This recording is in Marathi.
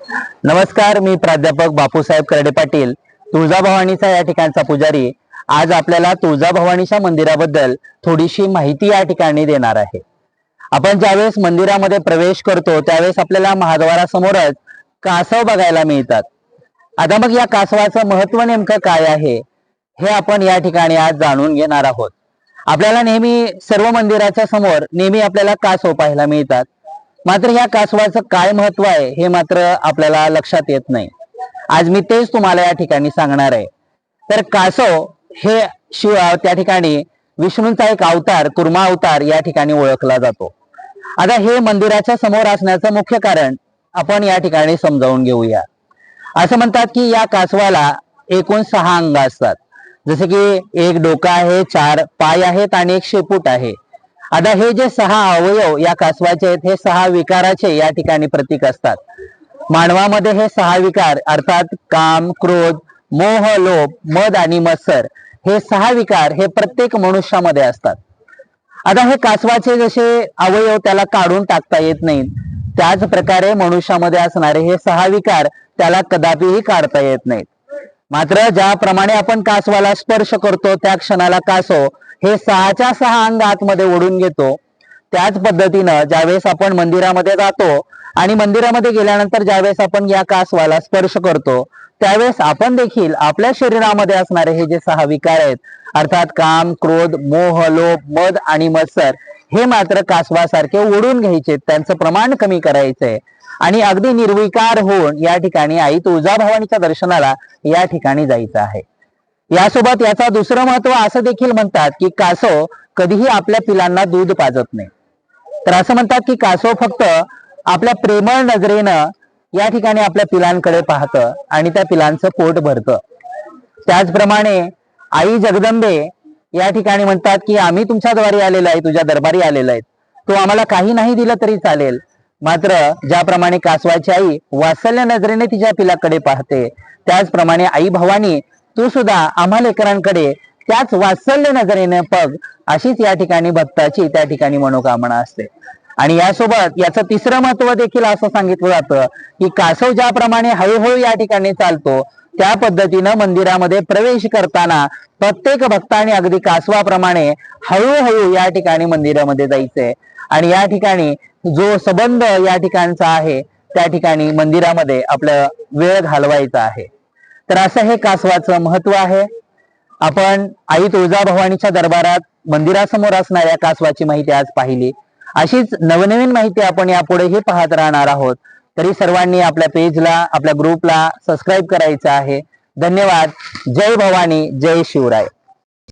नमस्कार, मी प्राध्यापक बापूसाहेब करडे पाटील, तुळजाभवानीचा या ठिकाणचा पुजारी. आज आपल्याला तुळजाभवानीच्या मंदिराबद्दल थोडीशी माहिती या ठिकाणी देणार आहे. आपण ज्यावेळेस मंदिरामध्ये प्रवेश करतो त्यावेळेस आपल्याला महाद्वारासमोरच कासव बघायला मिळतात. आता मग या कासवाचं महत्व नेमकं काय आहे हे आपण या ठिकाणी आज जाणून घेणार आहोत. आपल्याला नेहमी सर्व मंदिराच्या समोर नेहमी आपल्याला कासव पाहायला मिळतात, मात्र या कासवाचं काय महत्व आहे हे मात्र आपल्याला लक्षात येत नाही. आज मी तेच तुम्हाला या ठिकाणी सांगणार आहे. तर कासव हे शिव त्या ठिकाणी विष्णूंचा एक अवतार, कुर्मा अवतार या ठिकाणी ओळखला जातो. आता हे मंदिराच्या समोर असण्याचं मुख्य कारण आपण या ठिकाणी समजावून घेऊया. असं म्हणतात की या कासवाला एकूण 6 अंग असतात, जसे की एक डोकं आहे, 4 पाय आहेत आणि एक शेपूट आहे. आता हे जे 6 अवयव या कासवाचे आहेत हे 6 विकाराचे या ठिकाणी प्रतीक असतात. मानवामध्ये हे 6 विकार अर्थात काम, क्रोध, मोह, लोभ, मद आणि मत्सर हे 6 विकार हे प्रत्येक मनुष्यामध्ये असतात. आता हे कासवाचे जसे अवयव त्याला काढून टाकता येत नाहीत, त्याच प्रकारे मनुष्यामध्ये असणारे हे 6 विकार त्याला कदापिही काढता येत नाहीत. मात्र ज्याप्रमाणे आपण कासवाला स्पर्श करतो त्या क्षणाला कासव हे 6च्या 6 अंग आतमध्ये ओढून घेतो. त्याच पद्धतीनं ज्यावेळेस आपण मंदिरामध्ये जातो आणि मंदिरामध्ये गेल्यानंतर ज्यावेळेस आपण या कासवाला स्पर्श करतो त्यावेळेस आपण देखील आपल्या शरीरामध्ये असणारे हे जे 6 विकार आहेत अर्थात काम, क्रोध, मोह, लोभ, मद आणि मत्सर हे मात्र कासवासारखे ओढून घ्यायचे, त्यांचं प्रमाण कमी करायचंय आणि अगदी निर्विकार होऊन या ठिकाणी आई तुळजाभवानीच्या दर्शनाला या ठिकाणी जायचं आहे. यासोबत याचा दुसरं महत्व असं देखील म्हणतात की कासव कधीही आपल्या पिलांना दूध पाजत नाही. तर असं म्हणतात की कासव फक्त आपल्या प्रेमळ नजरेनं या ठिकाणी आपल्या पिलांकडे पाहतं आणि त्या पिलांचं पोट भरतं. त्याचप्रमाणे आई जगदंबे या ठिकाणी म्हणतात की आम्ही तुमच्या द्वारी आलेलो आहे, तुझ्या दरबारी आलेलो आहे, तू आम्हाला काही नाही दिलं तरी चालेल. मात्र ज्याप्रमाणे कासवाची आई वात्सल्य नजरेने तिच्या पिलाकडे पाहते, त्याचप्रमाणे आई भवानी तू सुद्धा आम्हा लेकरांकडे त्याच वात्सल्य नजरेने बघ, अशीच या ठिकाणी भक्ताची त्या ठिकाणी मनोकामना असते. आणि यासोबत याचं तिसरं महत्व देखील असं सांगितलं जातं की कासव ज्याप्रमाणे हळूहळू या ठिकाणी चालतो त्या पद्धतीनं मंदिरामध्ये प्रवेश करताना प्रत्येक भक्ताने अगदी कासवाप्रमाणे हळूहळू या ठिकाणी मंदिरामध्ये जायचंय आणि या ठिकाणी जो संबंध या ठिकाणचा आहे त्या ठिकाणी मंदिरामध्ये आपलं वेळ घालवायचा आहे. तर असं हे कासवाचं महत्व आहे. आपण आई तुळजाभवानीच्या दरबारात मंदिरासमोर असणाऱ्या कासवाची माहिती आज पाहिली. अशीच नवनवीन माहिती आपण यापुढेही पाहत राहणार आहोत. तरी सर्वांनी आपल्या पेजला, आपल्या ग्रुपला सबस्क्राईब करायचं आहे. धन्यवाद. जय भवानी, जय शिवराय.